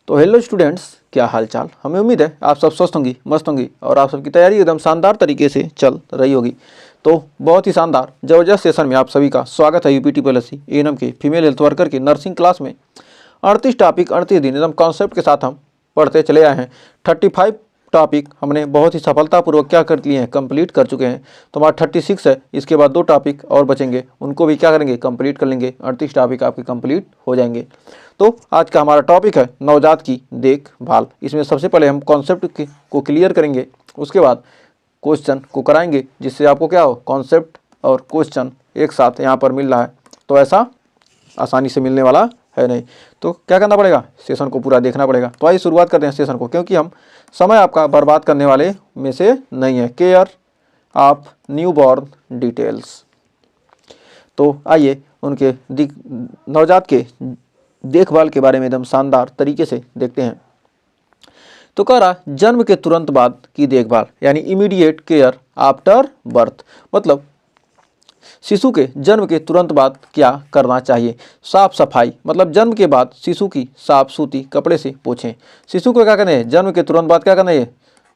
तो hello students, क्या हाल चाल। हमें उम्मीद है आप सब स्वस्थ होंगी, मस्त होंगी और आप सबकी तैयारी एकदम शानदार तरीके से चल रही होगी। तो बहुत ही शानदार जबरदस्त सेशन में आप सभी का स्वागत है। यूपी TSSC एएनएम के फीमेल हेल्थ वर्कर की नर्सिंग क्लास में 38 टॉपिक 38 दिन एकदम कॉन्सेप्ट के साथ हम पढ़ते चले आए हैं। 35 टॉपिक हमने बहुत ही सफलतापूर्वक क्या कर लिए हैं, कंप्लीट कर चुके हैं। तो हमारा 36 है, इसके बाद 2 टॉपिक और बचेंगे, उनको भी क्या करेंगे, कंप्लीट कर लेंगे। 38 टॉपिक आपके कंप्लीट हो जाएंगे। तो आज का हमारा टॉपिक है नवजात की देखभाल। इसमें सबसे पहले हम कॉन्सेप्ट को क्लियर करेंगे, उसके बाद क्वेश्चन को कराएंगे, जिससे आपको क्या हो, कॉन्सेप्ट और क्वेश्चन एक साथ यहाँ पर मिल रहा है। तो ऐसा आसानी से मिलने वाला है नहीं, तो क्या करना पड़ेगा, सेशन को पूरा देखना पड़ेगा। तो आइए शुरुआत करते हैं सेशन को, क्योंकि हम समय आपका बर्बाद करने वाले में से नहीं है। Care of newborn details. तो आइए उनके नवजात के देखभाल के बारे में एकदम शानदार तरीके से देखते हैं। तो कह रहा जन्म के तुरंत बाद की देखभाल, यानी इमीडिएट केयर आफ्टर बर्थ, मतलब शिशु के जन्म के तुरंत बाद क्या करना चाहिए। साफ सफाई, मतलब जन्म के बाद शिशु की साफ सूती कपड़े से पोछें। शिशु को क्या करना है, जन्म के तुरंत बाद क्या करना है,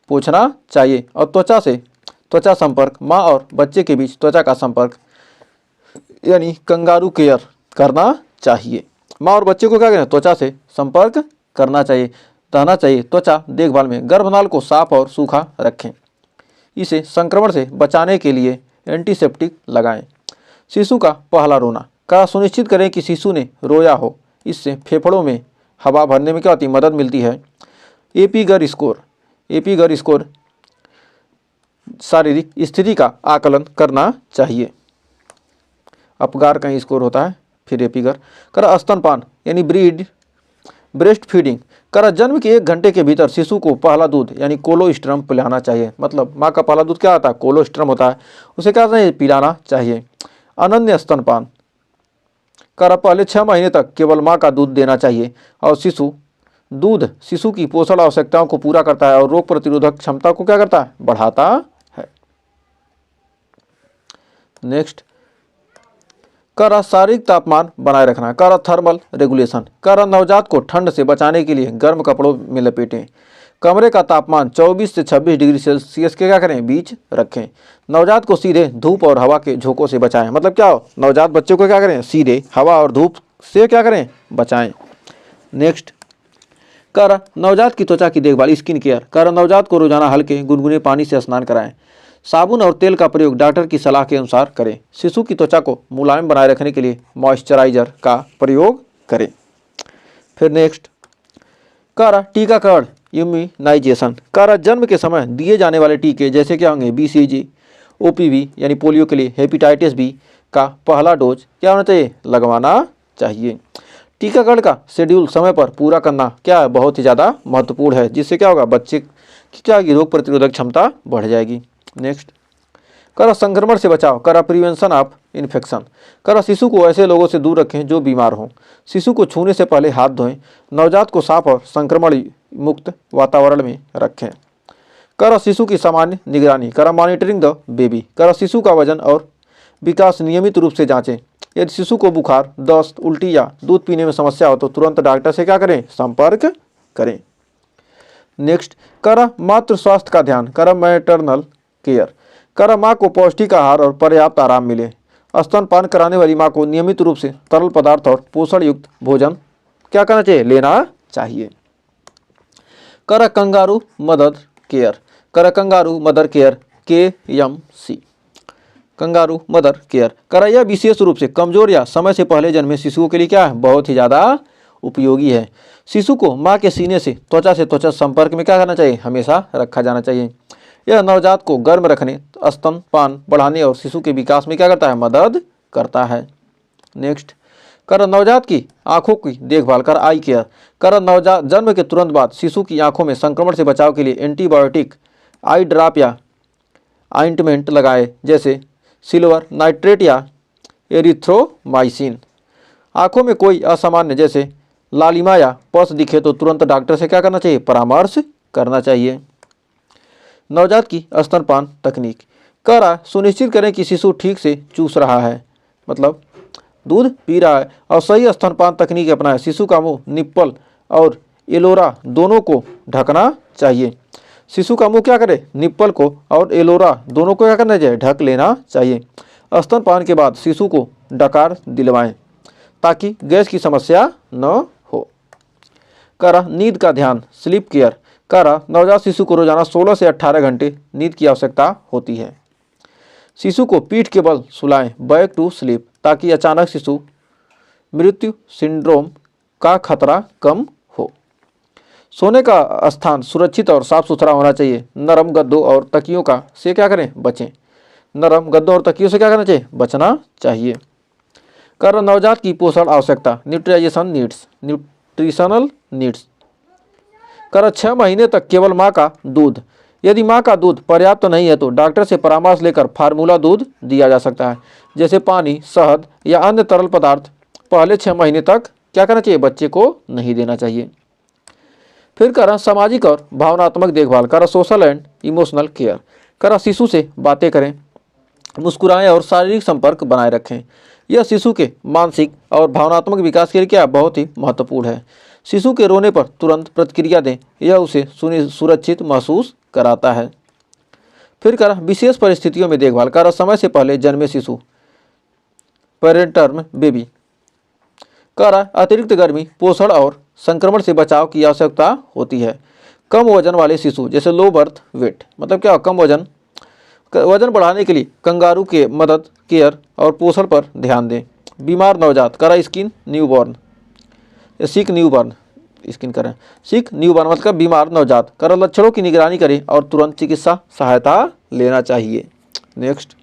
पोछना चाहिए। और त्वचा संपर्क, माँ और बच्चे के बीच त्वचा का संपर्क यानी कंगारू केयर करना चाहिए। माँ और बच्चे को क्या करना है, त्वचा से संपर्क करना चाहिए, रहना चाहिए। त्वचा देखभाल में गर्भनाल को साफ और सूखा रखें। इसे संक्रमण से बचाने के लिए एंटीसेप्टिक लगाएं। शिशु का पहला रोना, का सुनिश्चित करें कि शिशु ने रोया हो, इससे फेफड़ों में हवा भरने में क्या होती है, मदद मिलती है। एपीगर स्कोर शारीरिक स्थिति का आकलन करना चाहिए। अपगार का स्कोर होता है, फिर एपीगर। कर स्तनपान यानी ब्रेस्ट फीडिंग, कर जन्म के 1 घंटे के भीतर शिशु को पहला दूध यानी कोलोस्ट्रम पिलाना चाहिए। मतलब माँ का पहला दूध क्या होता है, कोलोस्ट्रम होता है, उसे क्या करना है, पिलाना चाहिए। अनन्य स्तनपान, कर पहले 6 महीने तक केवल माँ का दूध देना चाहिए और दूध शिशु की पोषण आवश्यकताओं को पूरा करता है और रोग प्रतिरोधक क्षमता को क्या करता है, बढ़ाता है। नेक्स्ट, कर शारीरिक तापमान बनाए रखना, कर थर्मल रेगुलेशन, कर नवजात को ठंड से बचाने के लिए गर्म कपड़ों में लपेटें। कमरे का तापमान 24 से 26 डिग्री सेल्सियस के क्या करें, बीच रखें। नवजात को सीधे धूप और हवा के झोंकों से बचाएं। मतलब क्या हो, नवजात बच्चे को क्या करें, सीधे हवा और धूप से क्या करें, बचाएं। नेक्स्ट, कर नवजात की त्वचा की देखभाल, स्किन केयर, कर नवजात को रोजाना हल्के गुनगुने पानी से स्नान कराएं। साबुन और तेल का प्रयोग डॉक्टर की सलाह के अनुसार करें। शिशु की त्वचा को मुलायम बनाए रखने के लिए मॉइस्चराइजर का प्रयोग करें। फिर नेक्स्ट, कर टीकाकरण इम्यूनाइजेशन, कर जन्म के समय दिए जाने वाले टीके जैसे क्या होंगे, BCG, OPV यानी पोलियो के लिए, हेपेटाइटिस B का पहला डोज क्या होना चाहिए, लगवाना चाहिए। टीकाकरण का शेड्यूल समय पर पूरा करना क्या है, बहुत ही ज़्यादा महत्वपूर्ण है, जिससे क्या होगा, बच्चे की क्या होगी, रोग प्रतिरोधक क्षमता बढ़ जाएगी। नेक्स्ट, कर संक्रमण से बचाव, कर प्रिवेंशन ऑफ इन्फेक्शन, कर शिशु को ऐसे लोगों से दूर रखें जो बीमार हों। शिशु को छूने से पहले हाथ धोएं। नवजात को साफ और संक्रमण मुक्त वातावरण में रखें। कर शिशु की सामान्य निगरानी, कर मॉनिटरिंग द बेबी, कर शिशु का वजन और विकास नियमित रूप से जांचें। यदि शिशु को बुखार, दस्त, उल्टी या दूध पीने में समस्या हो तो तुरंत डॉक्टर से क्या करें, संपर्क करें। नेक्स्ट, कर मातृ स्वास्थ्य का ध्यान, कर मैटरनल केयर, कर माँ को पौष्टिक आहार और पर्याप्त आराम मिले। स्तनपान कराने वाली माँ को नियमित रूप से तरल पदार्थ और पोषण युक्त भोजन क्या करना चाहिए, लेना चाहिए। कर कंगारू मदर केयर, कर kangaroo mother care KMC, kangaroo mother care, कर यह विशेष रूप से कमजोर या समय से पहले जन्मे शिशुओं के लिए क्या है, बहुत ही ज़्यादा उपयोगी है। शिशु को माँ के सीने से त्वचा संपर्क में क्या करना चाहिए, हमेशा रखा जाना चाहिए। यह नवजात को गर्म रखने, स्तनपान बढ़ाने और शिशु के विकास में क्या करता है, मदद करता है। नेक्स्ट, कर नवजात की आंखों की देखभाल, कर आई केयर, कर नवजात जन्म के तुरंत बाद शिशु की आंखों में संक्रमण से बचाव के लिए एंटीबायोटिक आई ड्रॉप या ऑइंटमेंट लगाए, जैसे सिल्वर नाइट्रेट या एरिथ्रोमाइसिन। आंखों में कोई असामान्य जैसे लालिमा या पस दिखे तो तुरंत डॉक्टर से क्या करना चाहिए, परामर्श करना चाहिए। नवजात की स्तनपान तकनीक, कर सुनिश्चित करें कि शिशु ठीक से चूस रहा है, मतलब दूध पी रहा है, और सही स्तनपान तकनीक अपनाएं। शिशु का मुंह, निप्पल और एलोरा दोनों को ढकना चाहिए। शिशु का मुंह क्या करे, निप्पल को और एलोरा दोनों को क्या करना चाहिए, ढक लेना चाहिए। स्तनपान के बाद शिशु को डकार दिलवाएं ताकि गैस की समस्या न हो। करा नींद का ध्यान, स्लीप केयर। करा नवजात शिशु को रोजाना 16 से 18 घंटे नींद की आवश्यकता होती है। शिशु को पीठ के बल सुलाएं, बैक टू स्लीप, ताकि अचानक शिशु मृत्यु सिंड्रोम का खतरा कम हो। सोने का स्थान सुरक्षित और साफ सुथरा होना चाहिए। नरम गद्दों और तकियों का से क्या करें, बचें। नरम गद्दों और तकियों से क्या करना चाहिए, बचना चाहिए। कर नवजात की पोषण आवश्यकता, न्यूट्रिशनल नीड्स। कर 6 महीने तक केवल माँ का दूध। यदि माँ का दूध पर्याप्त नहीं है तो डॉक्टर से परामर्श लेकर फार्मूला दूध दिया जा सकता है, जैसे पानी, शहद या अन्य तरल पदार्थ। पहले 6 महीने तक क्या करना चाहिए, बच्चे को नहीं देना चाहिए। फिर करा सामाजिक और भावनात्मक देखभाल। करा सोशल एंड इमोशनल केयर। करा शिशु से बातें करें, मुस्कुराएं और शारीरिक संपर्क बनाए रखें। यह शिशु के मानसिक और भावनात्मक विकास के लिए क्या बहुत ही महत्वपूर्ण है। शिशु के रोने पर तुरंत प्रतिक्रिया दें, यह उसे सुरक्षित महसूस कराता है। फिर करा विशेष परिस्थितियों में देखभाल। करा समय से पहले जन्मे शिशु, पेरेंटर्म बेबी। करा अतिरिक्त गर्मी, पोषण और संक्रमण से बचाव की आवश्यकता होती है। कम वजन वाले शिशु जैसे लो बर्थ वेट, मतलब क्या, कम वजन बढ़ाने के लिए कंगारू के मदद, केयर और पोषण पर ध्यान दें। बीमार नवजात। करा स्किन न्यूबॉर्न, सिक न्यूबॉर्न, स्किन करें सिक न्यूबॉर्न मतलब बीमार नवजात। करा लक्षणों की निगरानी करें और तुरंत चिकित्सा सहायता लेना चाहिए। नेक्स्ट,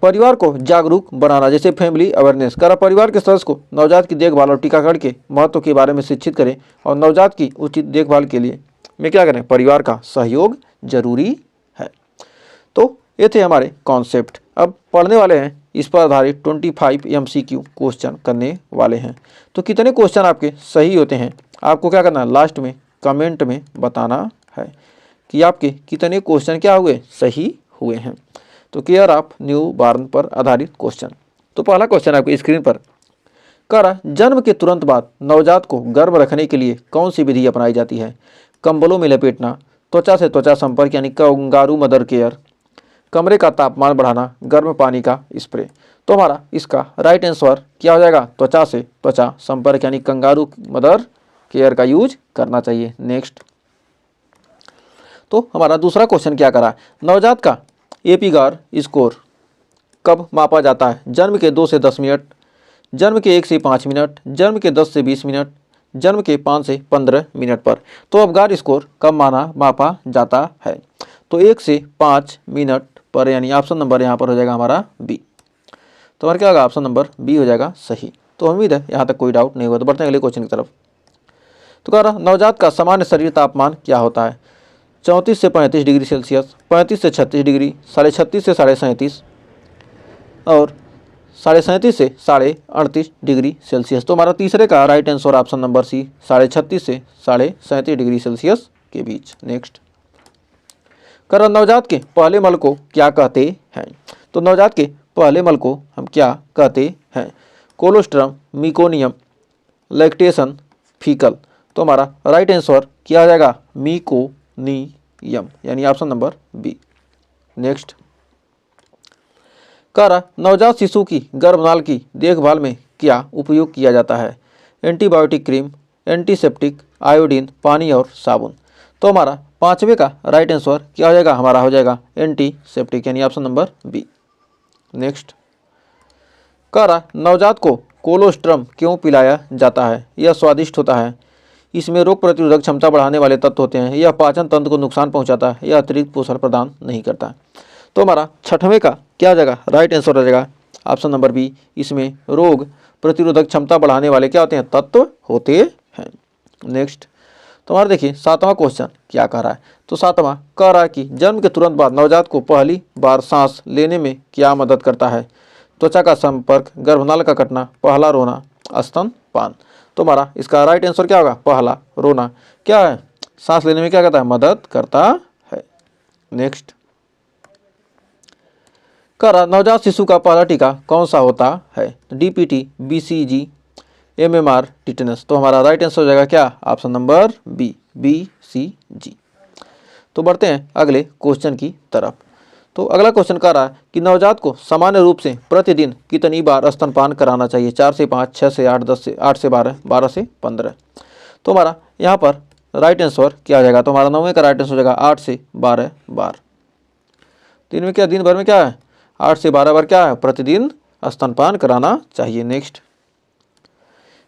परिवार को जागरूक बनाना, जैसे फैमिली अवेयरनेस। करा परिवार के सदस्य को नवजात की देखभाल और टीकाकरण के महत्व के बारे में शिक्षित करें और नवजात की उचित देखभाल के लिए में क्या करें, परिवार का सहयोग जरूरी है। तो ये थे हमारे कॉन्सेप्ट। अब पढ़ने वाले हैं इस पर आधारित 25 MCQ क्वेश्चन करने वाले हैं। तो कितने क्वेश्चन आपके सही होते हैं, आपको क्या करना है, लास्ट में कमेंट में बताना है कि आपके कितने क्वेश्चन क्या हुए, सही हुए हैं। तो केयर ऑफ न्यू बॉर्न पर आधारित क्वेश्चन। तो पहला क्वेश्चन आपकी स्क्रीन पर। करा जन्म के तुरंत बाद नवजात को गर्म रखने के लिए कौन सी विधि अपनाई जाती है। कंबलों में लपेटना, त्वचा से त्वचा संपर्क यानी कंगारू मदर केयर, कमरे का तापमान बढ़ाना, गर्म पानी का स्प्रे। तो हमारा इसका राइट आंसर क्या हो जाएगा, त्वचा से त्वचा संपर्क यानी कंगारू मदर केयर का यूज करना चाहिए। नेक्स्ट, तो हमारा दूसरा क्वेश्चन क्या करा, नवजात का एपीगार स्कोर कब मापा जाता है। जन्म के 2 से 10 मिनट, जन्म के 1 से 5 मिनट, जन्म के 10 से 20 मिनट, जन्म के 5 से 15 मिनट पर। तो एपीगार स्कोर कब मापा जाता है, तो 1 से 5 मिनट पर, यानी ऑप्शन नंबर यहाँ पर हो जाएगा हमारा बी। तो हमारा क्या होगा, ऑप्शन नंबर बी हो जाएगा सही। तो उम्मीद है यहाँ तक कोई डाउट नहीं हुआ। तो बढ़ते हैं अगले क्वेश्चन की तरफ। तो कह रहा नवजात का सामान्य शरीर तापमान क्या होता है। 34 से 35 डिग्री सेल्सियस, 35 से 36 डिग्री, 36.5 से 37.5 और 37.5 से 38.5 डिग्री सेल्सियस। तो हमारा तीसरे का right answer option number C, 36.5 से 37.5 डिग्री सेल्सियस के बीच। नेक्स्ट, कर नवजात के पहले मल को क्या कहते हैं। तो नवजात के पहले मल को हम क्या कहते हैं, कोलोस्ट्रम, मिकोनियम, लैक्टेशन, फीकल। तो हमारा राइट आंसर क्या आ जाएगा, मिकोनियम, यानी ऑप्शन नंबर बी। नेक्स्ट, कह रहा नवजात शिशु की गर्भनाल की देखभाल में क्या उपयोग किया जाता है। एंटीबायोटिक क्रीम, एंटीसेप्टिक, आयोडीन, पानी और साबुन। तो हमारा पांचवे का राइट आंसर क्या हो जाएगा, हमारा हो जाएगा एंटीसेप्टिक, यानी ऑप्शन नंबर बी। नेक्स्ट, कह रहा नवजात को कोलोस्ट्रम क्यों पिलाया जाता है। यह स्वादिष्ट होता है, इसमें रोग प्रतिरोधक क्षमता बढ़ाने वाले तत्व होते हैं, यह पाचन तंत्र को नुकसान पहुंचाता है, यह अतिरिक्त पोषण प्रदान नहीं करता है। तो हमारा छठवें का क्या हो जाएगा, राइट आंसर हो जाएगा ऑप्शन नंबर बी। इसमें रोग प्रतिरोधक क्षमता बढ़ाने वाले क्या होते हैं, तत्व होते हैं। नेक्स्ट, तो हमारा देखिए सातवां क्वेश्चन क्या कह रहा है। तो सातवां कह रहा है कि जन्म के तुरंत बाद नवजात को पहली बार सांस लेने में क्या मदद करता है। त्वचा का संपर्क, गर्भनाल का कटना, पहला रोना, स्तनपान। तो हमारा इसका राइट आंसर क्या होगा, पहला रोना क्या है, सांस लेने में क्या करता है, मदद करता है। नेक्स्ट, कह रहा नवजात शिशु का पहला टीका कौन सा होता है। DPT, BCG, MMR tetanus. तो हमारा राइट आंसर हो जाएगा क्या, option number B, C, G। तो बढ़ते हैं अगले क्वेश्चन की तरफ। तो अगला क्वेश्चन कह रहा है कि नवजात को सामान्य रूप से प्रतिदिन कितनी बार स्तनपान कराना चाहिए, 4 से 5, 6 से 8, 10 से 8 से 12, 12 से 15। तो हमारा यहाँ पर राइट आंसर क्या आ जाएगा, तो हमारा 9वें का राइट आंसर हो जाएगा 8 से 12 बार। दिन में क्या, दिन भर में क्या है, 8 से 12 बार क्या है, प्रतिदिन स्तनपान कराना चाहिए। नेक्स्ट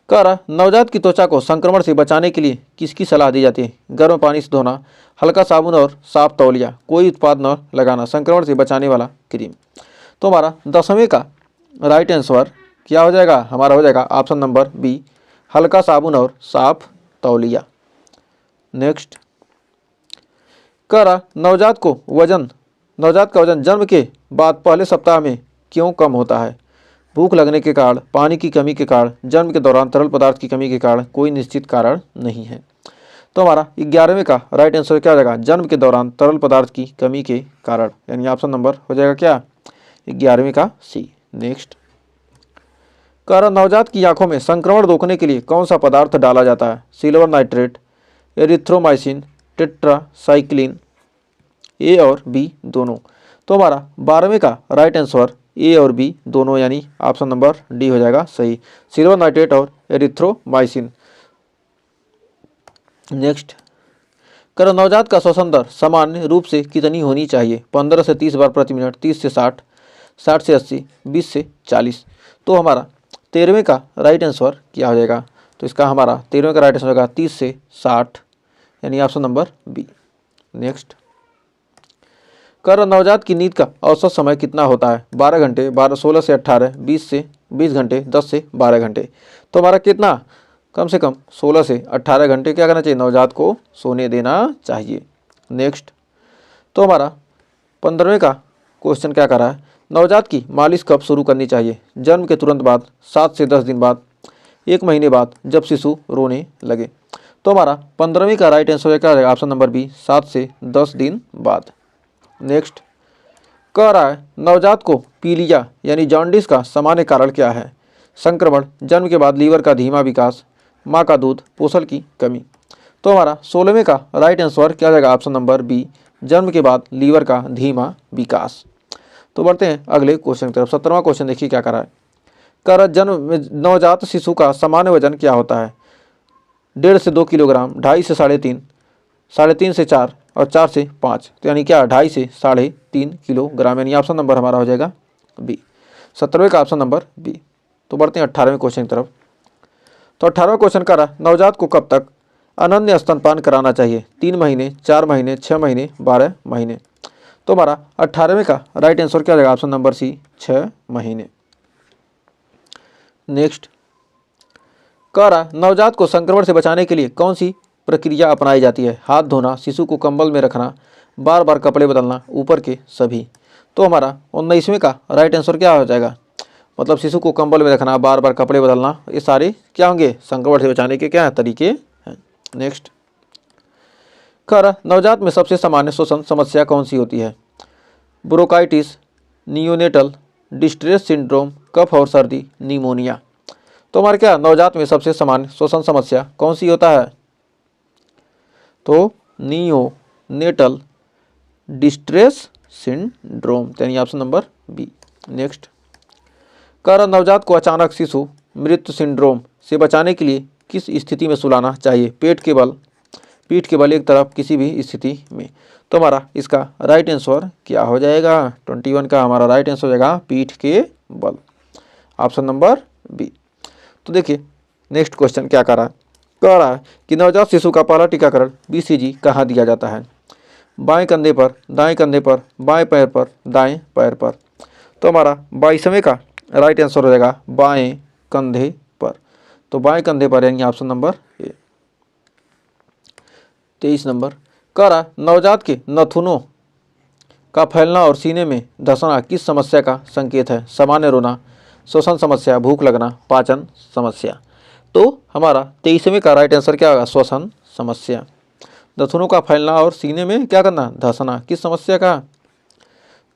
कह रहा नवजात की त्वचा को संक्रमण से बचाने के लिए किसकी सलाह दी जाती है, गर्म पानी से धोना, हल्का साबुन और साफ तौलिया, कोई उत्पाद न लगाना, संक्रमण से बचाने वाला क्रीम। तो हमारा 10वें का राइट आंसर क्या हो जाएगा, हमारा हो जाएगा ऑप्शन नंबर बी, हल्का साबुन और साफ तौलिया। नेक्स्ट कह रहा नवजात का वजन जन्म के बाद पहले सप्ताह में क्यों कम होता है, भूख लगने के कारण, पानी की कमी के कारण, जन्म के दौरान तरल पदार्थ की कमी के कारण, कोई निश्चित कारण नहीं है। तो हमारा 11वें का राइट आंसर क्या हो जाएगा, जन्म के दौरान तरल पदार्थ की कमी के कारण, यानी ऑप्शन नंबर हो जाएगा क्या, 11वें का सी। नेक्स्ट कह रहा नवजात की आंखों में संक्रमण रोकने के लिए कौन सा पदार्थ डाला जाता है, सिल्वर नाइट्रेट, एरिथ्रोमाइसिन, टेट्रासाइक्लिन, ए और बी दोनों। तो हमारा 12वें का राइट आंसर ए और बी दोनों, यानी ऑप्शन नंबर डी हो जाएगा सही, सिल्वर नाइट्रेट और एरिथ्रोमाइसिन। नेक्स्ट करो नवजात का श्वसन दर सामान्य रूप से कितनी होनी चाहिए, 15 से 30 बार प्रति मिनट, 30 से 60, 60 से 80, 20 से 40। तो हमारा 13वें का राइट आंसर क्या हो जाएगा, तो इसका हमारा 13वें का राइट आंसर होगा 30 से 60, यानी ऑप्शन नंबर बी। नेक्स्ट कर नवजात की नींद का औसत समय कितना होता है, 12 घंटे, 16 से 18, 20 घंटे, 10 से 12 घंटे। तो हमारा कितना, कम से कम 16 से 18 घंटे क्या करना चाहिए, नवजात को सोने देना चाहिए। नेक्स्ट तो हमारा 15वें का क्वेश्चन क्या कर रहा है, नवजात की मालिश कब शुरू करनी चाहिए, जन्म के तुरंत बाद, 7 से 10 दिन बाद, 1 महीने बाद, जब शिशु रोने लगे। तो हमारा 15वीं का राइट आंसर क्या रहेगा, ऑप्शन नंबर बी, 7 से 10 दिन बाद। नेक्स्ट कह रहा है नवजात को पीलिया यानी जॉन्डिस का सामान्य कारण क्या है, संक्रमण, जन्म के बाद लीवर का धीमा विकास, माँ का दूध, पोषण की कमी। तो हमारा 16वें का राइट आंसर क्या जाएगा, ऑप्शन नंबर बी, जन्म के बाद लीवर का धीमा विकास। तो बढ़ते हैं अगले क्वेश्चन की तरफ। 17वां क्वेश्चन देखिए क्या कर रहा है, कह रहा जन्म में नवजात शिशु का सामान्य वजन क्या होता है, 1.5 से 2 किलोग्राम, 2.5 से 3.5, 3.5 से 4 और 4 से 5। तो यानी क्या, 2.5 से 3.5 किलोग्राम, यानी ऑप्शन नंबर हमारा हो जाएगा बी, 17वें का ऑप्शन नंबर बी। तो बढ़ते हैं 18वें क्वेश्चन की तरफ। तो 18वां क्वेश्चन कर रहा नवजात को कब तक अनन्य स्तनपान कराना चाहिए, 3 महीने, 4 महीने, 6 महीने, 12 महीने। तो हमारा 18वें का राइट आंसर क्या रहेगा, ऑप्शन नंबर सी, 6 महीने। नेक्स्ट कह रहा नवजात को संक्रमण से बचाने के लिए कौन सी प्रक्रिया अपनाई जाती है, हाथ धोना, शिशु को कंबल में रखना, बार बार कपड़े बदलना, ऊपर के सभी। तो हमारा 19वें का राइट आंसर क्या हो जाएगा, मतलब शिशु को कंबल में रखना, बार बार कपड़े बदलना, ये सारे क्या होंगे, संक्रमण से बचाने के क्या तरीके हैं। नेक्स्ट कह रहा नवजात में सबसे सामान्य श्वसन समस्या कौन सी होती है, ब्रोंकाइटिस, नियोनेटल डिस्ट्रेस सिंड्रोम, कफ और सर्दी, निमोनिया। तो हमारे क्या नवजात में सबसे सामान्य श्वसन समस्या कौन सी होता है, तो नियोनेटल डिस्ट्रेस सिंड्रोम, यानी ऑप्शन नंबर बी। नेक्स्ट कह रहा नवजात को अचानक शिशु मृत्यु सिंड्रोम से बचाने के लिए किस स्थिति में सुलाना चाहिए, पीठ के बल एक तरफ, किसी भी स्थिति में। तो हमारा इसका राइट आंसर क्या हो जाएगा, 21 का हमारा राइट आंसर हो जाएगा पीठ के बल, ऑप्शन नंबर बी। तो देखिए नेक्स्ट क्वेश्चन क्या कर रहा है कि नवजात शिशु का पहला टीकाकरण BCG कहाँ दिया जाता है, बाएं कंधे पर, दाएं कंधे पर, बाएं पैर पर, दाएं पैर पर। तो हमारा 22वें का राइट आंसर हो जाएगा बाएं कंधे पर, तो बाएं कंधे पर, यानी ऑप्शन नंबर ए। 23 नंबर कह रहा नवजात के नथुनों का फैलना और सीने में धंसना किस समस्या का संकेत है, सामान्य रोना, श्वसन समस्या, भूख लगना, पाचन समस्या। तो हमारा 23वें का राइट आंसर क्या होगा, श्वसन समस्या। नथुनों का फैलना और सीने में क्या करना, धंसना, किस समस्या का,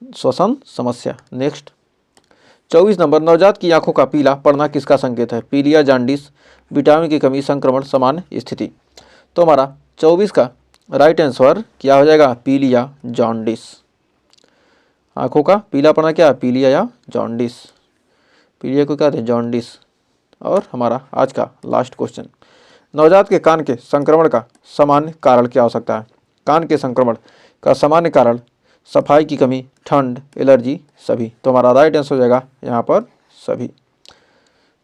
श्वसन समस्या। नेक्स्ट 24 नंबर, नवजात की आंखों का पीला पड़ना किसका संकेत है? पीलिया, जांडिस, विटामिन की कमी, संक्रमण, सामान्य स्थिति। तो हमारा 24 का राइट आंसर क्या हो जाएगा? पीलिया, जॉन्डिस। आंखों का पीला पड़ना क्या है? पीलिया या जॉन्डिस। पीलिया को क्या कहते हैं? जॉन्डिस। और हमारा आज का लास्ट क्वेश्चन, नवजात के कान के संक्रमण का सामान्य कारण क्या हो सकता है? कान के संक्रमण का सामान्य कारण सफाई की कमी, ठंड, एलर्जी, सभी। तो हमारा राइट आंसर हो जाएगा यहाँ पर सभी।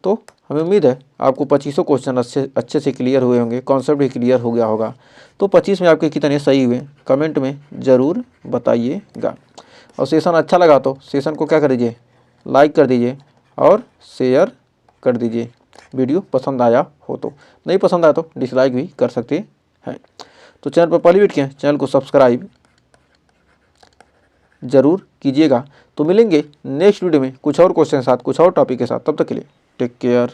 तो हमें उम्मीद है आपको 25 क्वेश्चन अच्छे से क्लियर हुए होंगे, कॉन्सेप्ट भी क्लियर हो गया होगा। तो 25 में आपके कितने सही हुए कमेंट में ज़रूर बताइएगा। और सेशन अच्छा लगा तो सेशन को क्या कर दीजिए? लाइक कर दीजिए और शेयर कर दीजिए। वीडियो पसंद आया हो तो, नहीं पसंद आया तो डिसलाइक भी कर सकते हैं। तो चैनल पर पहली बार किए चैनल को सब्सक्राइब ज़रूर कीजिएगा। तो मिलेंगे नेक्स्ट वीडियो में कुछ और क्वेश्चन के साथ, कुछ और टॉपिक के साथ। तब तक के लिए टेक केयर।